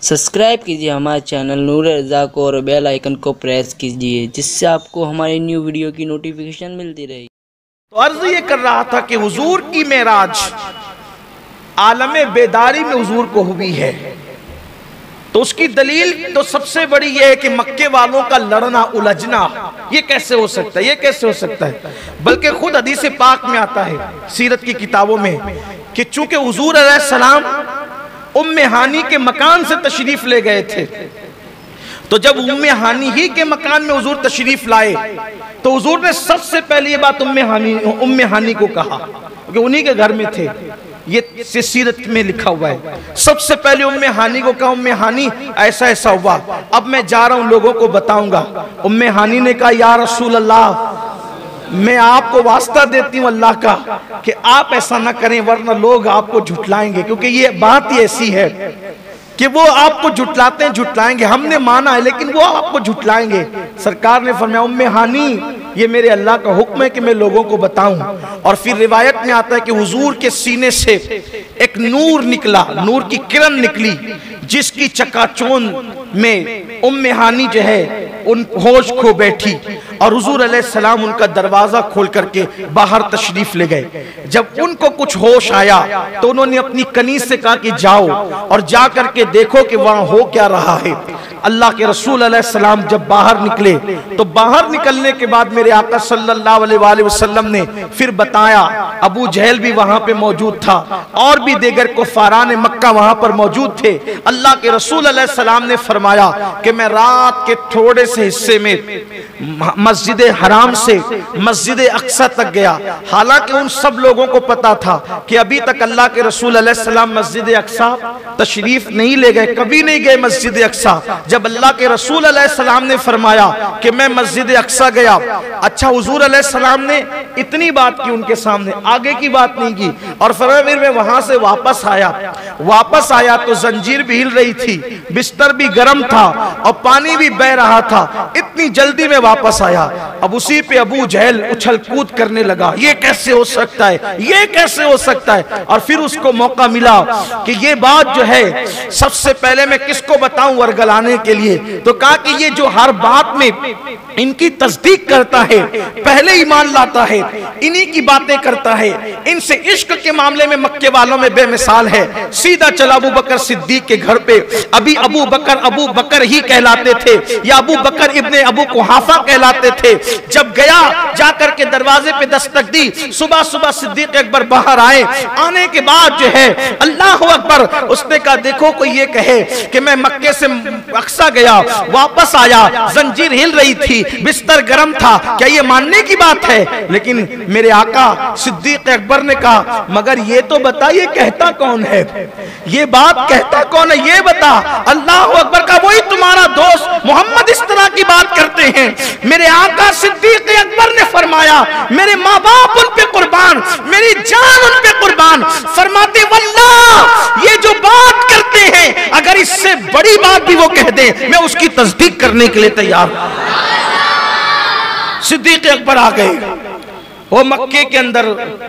Subscribe کیجیے ہمارے channel نور رضا کو اور بیل آئیکن کو پریس کیجیے جس سے آپ کو ہماری نیو ویڈیو کی نوٹیفیکیشن ملتی رہے۔ تو عرض یہ کر رہا تھا کہ حضور کی معراج عالم بیداری میں حضور کو ہوئی ہے، تو اس کی دلیل تو سب سے بڑی یہ ہے کہ مکے والوں کا لڑنا الجھنا یہ کیسے ہو سکتا ہے، یہ کیسے ہو سکتا ہے؟ بلکہ خود حدیث پاک میں آتا ہے سیرت کی کتابوں میں کہ چونکہ حضور علیہ السلام ام ہانی کے مکان سے تشریف لے گئے تھے، تو جب ام ہانی ہی کے مکان میں حضور تشریف لائے تو حضور نے سب سے پہلے یہ بات ام ہانی کو کہا کہ انہی کے گھر میں تھے، یہ سیرت میں لکھا ہوا ہے۔ سب سے پہلے ام ہانی کو کہا ام ہانی ایسا ایسا ہوا، اب میں جا رہا ہوں لوگوں کو بتاؤں گا۔ ام ہانی نے کہا یا رسول اللہ میں آپ کو واسطہ دیتی ہوں اللہ کا کہ آپ ایسا نہ کریں ورنہ لوگ آپ کو جھٹلائیں گے، کیونکہ یہ بات ہی ایسی ہے کہ وہ آپ کو جھٹلائیں گے، ہم نے مانا ہے لیکن وہ آپ کو جھٹلائیں گے۔ سرکار نے فرمایا ام ہانی یہ میرے اللہ کا حکم ہے کہ میں لوگوں کو بتاؤں۔ اور پھر روایت میں آتا ہے کہ حضور کے سینے سے ایک نور نکلا، نور کی کرن نکلی جس کی چکا چوند میں ام ہانی جو ہے ان ہوش کھو بیٹھی، اور حضور علیہ السلام ان کا دروازہ کھول کر کے باہر تشریف لے گئے۔ جب ان کو کچھ ہوش آیا تو انہوں نے اپنی کنیز سے کہا کہ جاؤ اور جا کر کے دیکھو کہ وہاں ہو کیا رہا ہے۔ اللہ کے رسول علیہ السلام جب باہر نکلے تو باہر نکلنے کے بعد میرے آقا صلی اللہ علیہ وآلہ وسلم نے پھر بتایا، ابو جہل بھی وہاں پہ موجود تھا اور بھی دیگر کفاران مکہ وہاں پر موجود تھے۔ اللہ کے رسول علیہ السلام نے فرمایا کہ میں رات کے تھوڑے سے حصے میں مسجد حرام سے مسجد اقصی تک گیا، حالانکہ ان سب لوگوں کو پتا تھا کہ ابھی تک اللہ کے رسول علیہ السلام مسجد اقصی تشریف نہیں لے گئے، کبھی نہیں گئے مسجد اقصی۔ جب اللہ کے رسول علیہ السلام نے فرمایا کہ میں مسجد اقصی گیا، اچھا حضور علیہ السلام نے اتنی بات کی ان کے سامنے، آگے کی بات نہیں کی، اور فرمایا پھر میں وہاں سے واپس آیا تو زنجیر بھی ہل رہی تھی، بستر بھی گرم تھا اور پانی بھی بہ رہا تھا، اتنی جلدی میں واپس آیا۔ اب اسی پہ ابو جہل اچھل کود کرنے لگا، یہ کیسے ہو سکتا ہے، یہ کیسے ہو سکتا ہے؟ اور پھر اس کو موقع ملا کہ یہ بات جو ہے سب سے پہلے میں کس کو بتاؤں ورگلانے کے لیے، تو کہا کہ یہ جو ہر بات میں ان کی تصدیق کرتا ہے، پہلے ایمان لاتا ہے، انہی کی باتیں کرتا ہے، ان سے عشق کے معاملے میں مکے والوں میں بے مثال ہے۔ سیدھا چلا ابو بکر صدیق کے گھر پہ، ابھی ابو بکر ہی کہلاتے تھے یا ابو بکر ابن ابو قحافہ کہلاتے تھے۔ جب گیا جا کر کے دروازے پہ دستک دی، صبح صدیق اکبر باہر آئے، آنے کے بعد جو ہے اللہ اکبر اس نے کہا دیکھو کوئی یہ کہے کہ میں مکے سے اقصی گیا واپس آیا، زنجیر ہل رہی تھی، بستر گرم تھا، کیا یہ ماننے کی بات ہے؟ لیکن میرے آقا صدیق اکبر نے کہا مگر یہ تو بتا یہ کہتا کون ہے، یہ بات کہتا کون ہے یہ بتا۔ اللہ اکبر کا وہی تمہارا دوست محمد اس طرح کی بات کرتے ہیں۔ میرے آقا صدیق اکبر نے فرمایا میرے ماں باپ ان پہ قربان، میری جان ان پہ قربان، فرماتے واللہ یہ جو بات کرتے ہیں اگر اس سے بڑی بات بھی وہ کہہ دیں میں اس کی تصدیق کرنے کے لیے تیار ہوں۔ صدیق اکبر آ گئے، وہ مکے کے اندر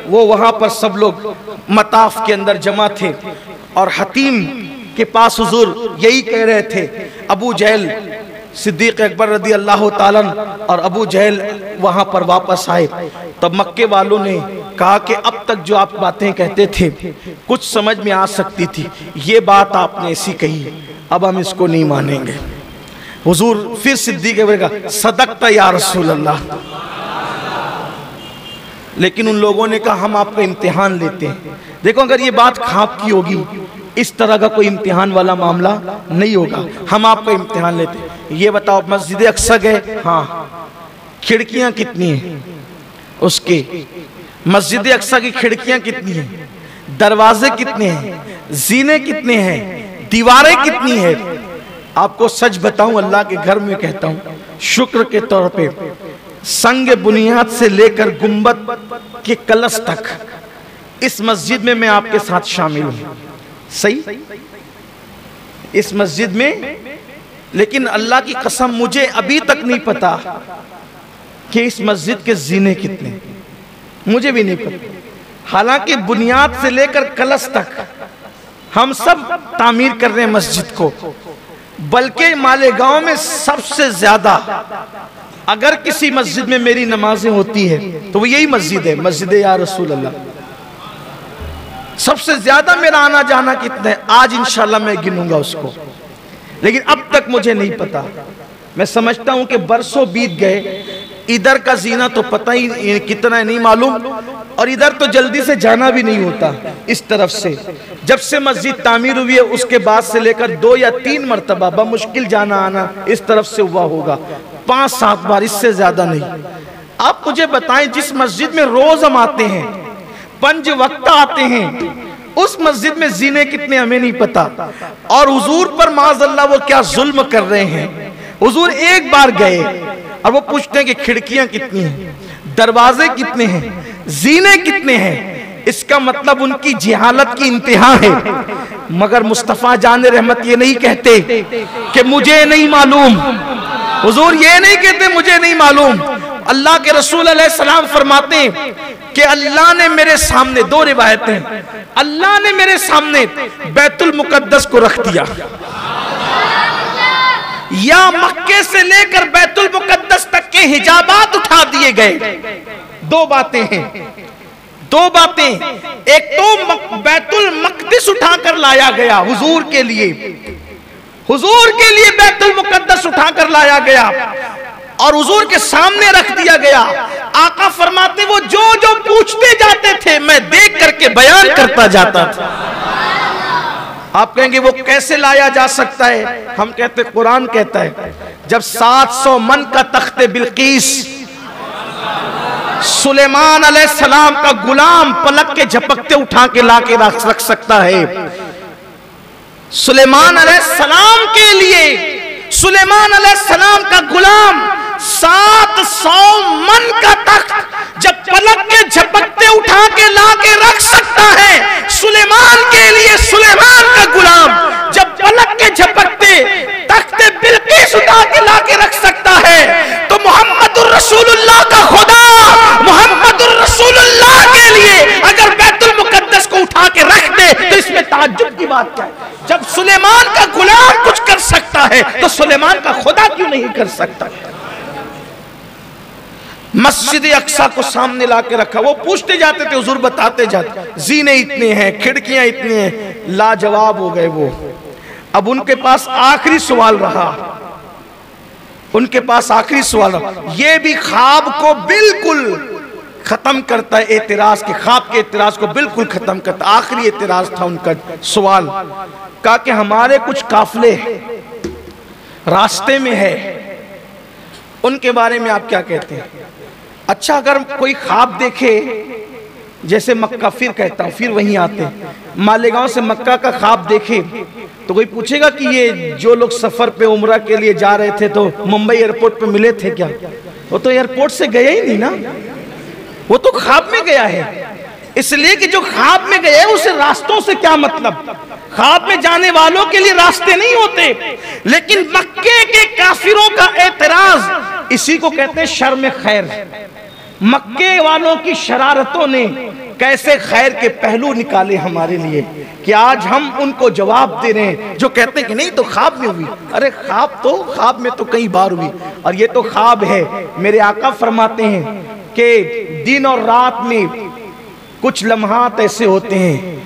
وہ وہاں پر سب لوگ مطاف کے اندر جمع تھے اور حتیم کے پاس حضور یہی کہہ رہے تھے۔ ابو جہل صدیق اکبر رضی اللہ تعالیٰ اور ابو جہل وہاں پر واپس آئے، تب مکے والوں نے کہا کہ اب تک جو آپ باتیں کہتے تھے کچھ سمجھ میں آ سکتی تھی، یہ بات آپ نے ایسی کہی، اب ہم اس کو نہیں مانیں گے۔ حضور پھر صدیق اکبر کہا صدقت یا رسول اللہ، لیکن ان لوگوں نے کہا ہم آپ کا امتحان لیتے ہیں۔ دیکھو اگر یہ بات کھاپ کی ہوگی اس طرح کا کوئی امتحان والا معاملہ نہیں ہوگا، ہم آپ کا امتحان لیتے ہیں۔ یہ بتاؤ مسجد اقصی گئے، ہاں، کھڑکیاں کتنی ہیں اس کے، مسجد اقصی کی کھڑکیاں کتنی ہیں، دروازے کتنے ہیں، زینے کتنے ہیں، دیواریں کتنی ہیں؟ آپ کو سچ بتاؤں اللہ کے گھر میں کہتا ہوں شکر کے طور پہ سنگ بنیاد سے لے کر گنبد کے کلس تک اس مسجد میں آپ کے ساتھ شامل ہوں، صحیح اس مسجد میں، لیکن اللہ کی قسم مجھے ابھی تک نہیں پتا کہ اس مسجد کے زینے کتنے، مجھے بھی نہیں پتا، حالانکہ بنیاد سے لے کر کلس تک ہم سب تعمیر کر رہے ہیں مسجد کو، بلکہ مالیگاؤں میں سب سے زیادہ اگر کسی مسجد میں میری نمازیں ہوتی ہے تو وہ یہی مسجد ہے، مسجد یا رسول اللہ۔ سب سے زیادہ میرا آنا جانا کتنا ہے، آج انشاءاللہ میں گنوں گا اس کو، لیکن اب تک مجھے نہیں پتا۔ میں سمجھتا ہوں کہ برسوں بیت گئے، ادھر کا زینہ تو پتہ ہی کتنا ہے نہیں معلوم، اور ادھر تو جلدی سے جانا بھی نہیں ہوتا اس طرف سے۔ جب سے مسجد تعمیر ہوئی ہے اس کے بعد سے لے کر 2 یا 3 مرتبہ بمشکل جانا آنا اس طرف سے ہوا ہوگا، 5-7 بار، اس سے زیادہ نہیں۔ آپ مجھے بتائیں جس مسجد میں روز ہم آتے ہیں، 5 وقت آتے ہیں، اس مسجد میں زینے کتنے ہمیں نہیں پتا، اور حضور پر معاذ اللہ وہ کیا ظلم کر رہے ہیں۔ حضور ایک بار گئے اور وہ پوچھتے ہیں کہ کھڑکیاں کتنی ہیں، دروازے کتنے ہیں، زینے کتنے ہیں۔ اس کا مطلب ان کی جہالت کی انتہا ہے، مگر مصطفیٰ جان رحمت یہ نہیں کہتے کہ مجھے نہیں معلوم۔ حضور یہ نہیں کہتے مجھے نہیں معلوم۔ اللہ کے رسول علیہ السلام فرماتے ہیں کہ اللہ نے میرے سامنے، 2 روایتیں، اللہ نے میرے سامنے بیت المقدس کو رکھ دیا، یا مکے سے لے کر بیت المقدس تک کے حجابات اٹھا دیے گئے۔ 2 باتیں ہیں، 2 باتیں، ایک تو بیت المقدس اٹھا کر لایا گیا حضور کے لیے، حضور کے لیے بیت المقدس اٹھا کر لایا گیا اور حضور کے سامنے رکھ دیا گیا۔ آقا فرماتے وہ جو جو پوچھتے جاتے تھے میں دیکھ کر کے بیان کرتا جاتا تھا۔ آپ کہیں گے وہ کیسے لایا جا سکتا ہے؟ ہم کہتے قرآن کہتا ہے جب 700 من کا تخت بلقیس سلیمان علیہ السلام کا غلام پلک کے جھپکتے اٹھا کے لا کے رکھ سکتا ہے، سلیمان علیہ السلام کے لیے سلیمان علیہ السلام کا غلام 700 من کا تخت جب پلک کے جھپکتے اٹھا کے لا کے رکھ سکتا ہے، سلیمان کے لیے سلیمان کا غلام جب پلک کے جھپکتے تخت بلقیس اٹھا کے لا کے رکھ سکتا ہے، تو محمد الرسول اللہ کا خدا محمد الرسول اللہ کے لیے اگر بیت المقدس کو اٹھا کے رکھ دے تو اس میں تعجب کی بات کیا ہے؟ جب سلیمان کا غلام کچھ کر سکتا ہے تو سلیمان کا خدا کیوں نہیں کر سکتا؟ مسجد اقصیٰ کو سامنے لا کے رکھا، وہ پوچھتے جاتے تھے حضور بتاتے جاتے، زینے اتنے ہیں، کھڑکیاں اتنی ہیں، لاجواب ہو گئے وہ۔ اب ان کے پاس آخری سوال رہا، ان کے پاس آخری سوال رہا، یہ بھی خواب کو بالکل ختم کرتا ہے، اعتراض کے خواب کے اعتراض کو بالکل ختم کرتا، آخری اعتراض تھا ان کا سوال، کہا کہ ہمارے کچھ قافلے راستے میں ہے، ان کے بارے میں آپ کیا کہتے ہیں؟ اچھا اگر کوئی خواب دیکھے، جیسے مکہ، پھر کہتا ہوں پھر وہیں آتے ہیں، مالیگاؤں سے مکہ کا خواب دیکھے تو کوئی پوچھے گا کہ یہ جو لوگ سفر پہ عمرہ کے لیے جا رہے تھے تو ممبئی ایئرپورٹ پہ ملے تھے کیا؟ وہ تو ایئرپورٹ سے گئے ہی نہیں نا، وہ تو خواب میں گیا ہے، اس لیے کہ جو خواب میں گئے اسے راستوں سے کیا مطلب؟ خواب میں جانے والوں کے لیے راستے نہیں ہوتے، لیکن مکے کے کافروں کا اعتراض، اسی کو کہتے ہیں شرم خیر۔ مکے والوں کی شرارتوں نے کیسے خیر کے پہلو نکالے ہمارے لیے کہ آج ہم ان کو جواب دے رہے ہیں جو کہتے ہیں کہ نہیں تو خواب میں ہوئی۔ ارے خواب میں تو کئی بار ہوئی، اور یہ تو خواب ہے۔ میرے آقا فرماتے ہیں کہ دن اور رات میں کچھ لمحات ایسے ہوتے ہیں،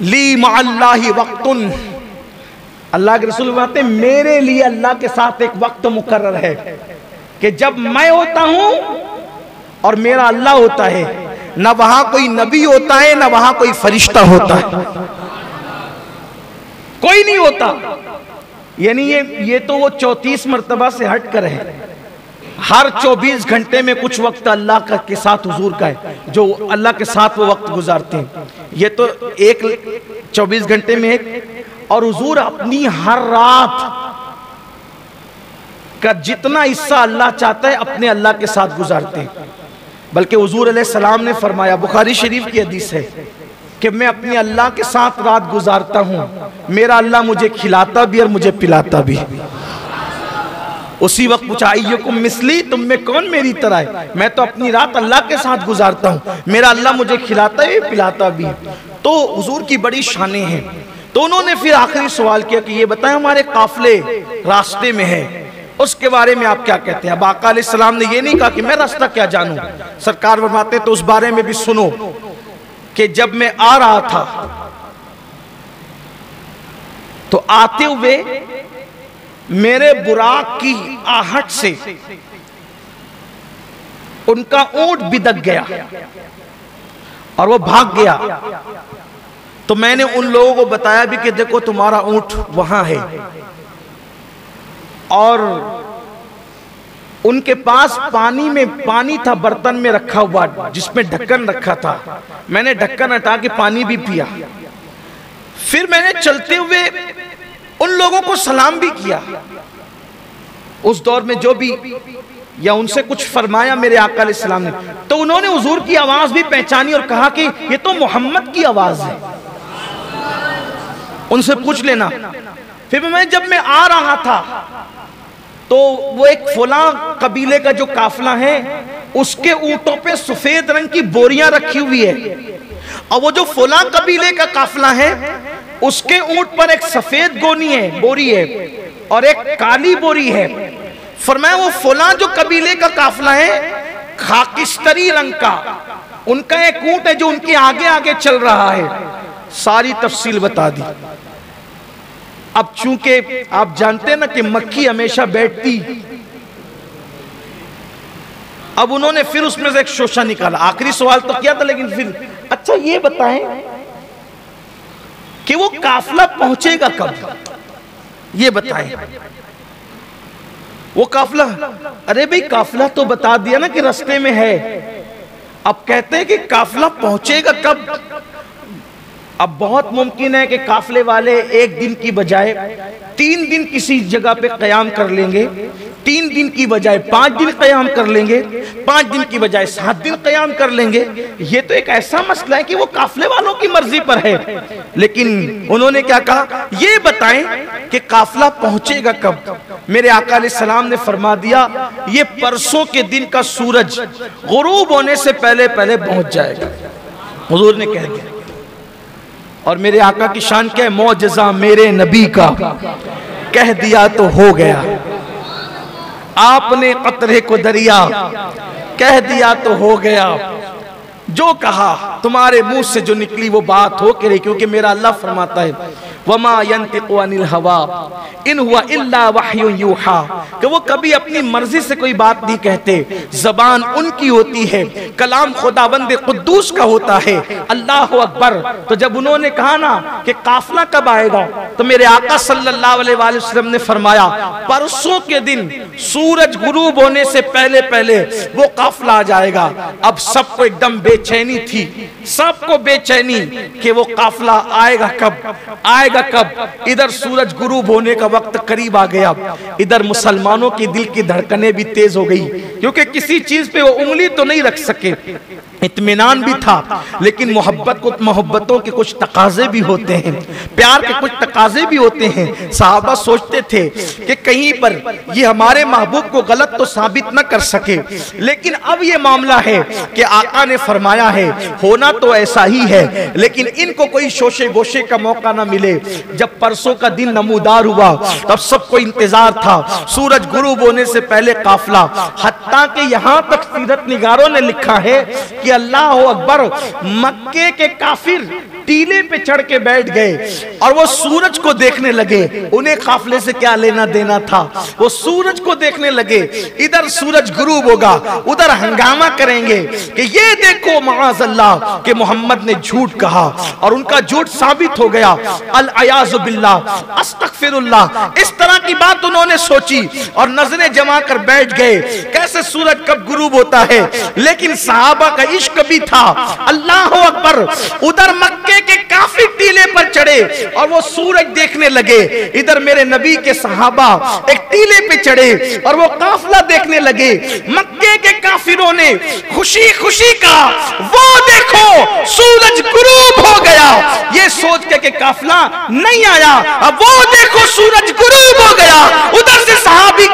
لی مع اللہ وقت، اللہ کے رسول فرماتے ہیں میرے لیے اللہ کے ساتھ ایک وقت مقرر ہے کہ جب میں ہوتا ہوں اور میرا اللہ ہوتا ہے، نہ وہاں کوئی نبی ہوتا ہے نہ وہاں کوئی فرشتہ ہوتا ہے، کوئی نہیں ہوتا۔ یعنی یہ تو وہ 34 مرتبہ سے ہٹ کر ہے، ہر 24 گھنٹے میں کچھ وقت اللہ کے ساتھ حضور کا ہے، جو اللہ کے ساتھ وہ وقت گزارتے ہیں۔ یہ تو ایک 24 گھنٹے میں ایک، اور حضور اپنی ہر رات کا جتنا حصہ اللہ چاہتا ہے اپنے اللہ کے ساتھ گزارتے ہیں۔ بلکہ حضور علیہ السلام نے فرمایا، بخاری شریف کی حدیث ہے کہ میں اپنے اللہ کے ساتھ رات گزارتا ہوں، میرا اللہ مجھے کھلاتا بھی اور مجھے پلاتا بھی۔ اسی وقت پوچھا ایکم مثلی، تم میں کون میری طرح ہے؟ میں تو اپنی رات اللہ کے ساتھ گزارتا ہوں، میرا اللہ مجھے کھلاتا ہے پلاتا بھی ہے۔ تو حضور کی بڑی شانیں ہیں۔ تو انہوں نے پھر آخری سوال کیا کہ یہ بتائیں ہمارے قافلے راستے میں ہے، اس کے بارے میں آپ کیا کہتے ہیں؟ اب آقا علیہ السلام نے یہ نہیں کہا کہ میں راستہ کیا جانوں، سرکار فرماتے تو اس بارے میں بھی سنو کہ جب میں آ رہا تھا تو آتے ہوئے میرے براق کی آہٹ سے ان کا اونٹ بدک گیا اور وہ بھاگ گیا، تو میں نے ان لوگوں کو بتایا بھی کہ دیکھو تمہارا اونٹ وہاں ہے، اور ان کے پاس پانی تھا برتن میں رکھا ہوا جس میں ڈھکن رکھا تھا، میں نے ڈھکن ہٹا کے پانی بھی پیا، پھر میں نے چلتے ہوئے ان لوگوں کو سلام بھی کیا، اس دور میں جو بھی یا ان سے کچھ فرمایا میرے آقا علیہ السلام نے، تو انہوں نے حضور کی آواز بھی پہچانی اور کہا کہ یہ تو محمد کی آواز ہے، ان سے پوچھ لینا۔ پھر جب میں آ رہا تھا تو وہ ایک فلاں قبیلے کا جو قافلہ ہے اس کے اونٹوں پہ سفید رنگ کی بوریاں رکھی ہوئی ہے، اور وہ جو فلاں قبیلے کا قافلہ ہے اس کے اونٹ پر ایک سفید بوری ہے اور ایک کالی بوری ہے۔ فرمایا وہ فلاں جو قبیلے کا قافلہ ہے خاکستری رنگ کا، ان کا ایک اونٹ ہے جو ان کے آگے آگے چل رہا ہے، ساری تفصیل بتا دی۔ اب چونکہ آپ جانتے ہیں نا کہ مکھی ہمیشہ بیٹھتی، اب انہوں نے پھر اس میں سے ایک شوشہ نکالا، آخری سوال تو کیا تھا لیکن پھر اچھا یہ بتائیں کہ وہ قافلہ پہنچے گا کب؟ یہ بتائیں وہ قافلہ، ارے بھئی قافلہ تو بتا دیا نا کہ رستے میں ہے، اب کہتے ہیں کہ قافلہ پہنچے گا کب؟ اب بہت ممکن ہے کہ قافلے والے ایک دن کی بجائے 3 دن کسی جگہ پہ قیام کر لیں گے، 3 دن کی بجائے 5 دن قیام کر لیں گے، 5 دن کی بجائے 7 دن قیام کر لیں گے۔ یہ تو ایک ایسا مسئلہ ہے کہ وہ قافلے والوں کی مرضی پر ہے، لیکن انہوں نے کیا کہا یہ بتائیں کہ قافلہ پہنچے گا کب؟ میرے آقا علیہ السلام نے فرما دیا یہ پرسوں کے دن کا سورج غروب ہونے سے پہلے پہلے پہنچ جائے گا، حضور نے کہہ دیا۔ اور میرے آقا کی شان کیا ہے؟ معجزہ میرے نبی کا، کہہ دیا تو ہو گیا، آپ نے قطرے کو دریا، کہہ دیا تو ہو گیا، جو کہا تمہارے منہ سے جو نکلی وہ بات ہو کے رہی، کیونکہ میرا اللہ فرماتا ہے وَمَا يَنْتِقُ عَنِ الْهَوَىٰ إِنْ هُوَ إِلَّا وَحْيٌ يُوحَىٰ، کہ وہ کبھی اپنی مرضی سے کوئی بات نہیں کہتے، زبان ان کی ہوتی ہے، کلام خداوند قدوس کا ہوتا ہے۔ اللہ اکبر۔ تو جب انہوں نے کہا نا کہ قافلہ کب آئے گا تو میرے آقا صلی اللہ علیہ وسلم نے فرمایا پرسوں کے دن سورج غروب ہونے سے پہلے پہلے وہ قافلہ آ جائے گا۔ اب سب کو ایک دم بے چینی تھی، سب کو بے چینی کہ وہ قافلہ آئے گا کب؟ ادھر سورج غروب ہونے کا وقت قریب آ گیا، ادھر مسلمانوں کی دل کی دھڑکنیں بھی تیز ہو گئی، کیونکہ کسی چیز پہ وہ انگلی تو نہیں رکھ سکے، اطمینان بھی تھا، لیکن محبتوں کے کچھ تقاضے بھی ہوتے ہیں، پیار کے کچھ تقاضے بھی ہوتے ہیں۔ صحابہ سوچتے تھے کہ کہیں پر یہ ہمارے محبوب کو غلط تو ثابت نہ کر سکے، لیکن اب یہ معاملہ ہے کہ آقا نے فرمایا ہے ہونا تو ایسا ہی ہے، لیکن ان کو کوئی شوشے گوشے کا موقع نہ ملے۔ جب پرسوں کا دن نمودار ہوا تب سب کو انتظار تھا سورج غروب ہونے سے پہلے قافلہ، حتیٰ کہ یہاں تک سیرت نگاروں نے لکھا ہے کہ اللہ اکبر مکے کے کافر ٹیلے پہ چڑھ کے بیٹھ گئے اور وہ سورج کو دیکھنے لگے، انہیں قافلے سے کیا لینا دینا تھا، وہ سورج کو دیکھنے لگے، ادھر سورج غروب ہوگا ادھر ہنگامہ کریں گے کہ یہ دیکھو معاذ اللہ کہ محمد نے جھوٹ کہا، اور ان کا جھوٹ ثابت ہو گیا، العیاذ باللہ، استغفر اللہ۔ اس طرح کی بات انہوں نے سوچی اور نظریں جما کر بیٹھ گئے کیسے سورج کب غروب ہوتا ہے، لیکن صحابہ کا عشق بھی تھا۔ اللہ اکبر، ادھر مکے کے کافی ٹیلے پر چڑھے اور وہ سورج دیکھنے لگے، ادھر میرے نبی کے صحابہ ایک ٹیلے پہ چڑھے اور وہ قافلہ دیکھنے لگے۔ مکے کے کافروں نے خوشی خوشی کہا وہ دیکھو سورج غروب ہو گیا، یہ سوچ کے کہ قافلہ نہیں آیا، اب وہ دیکھو سورج غروب ہو گیا۔ ادھر سے صحابی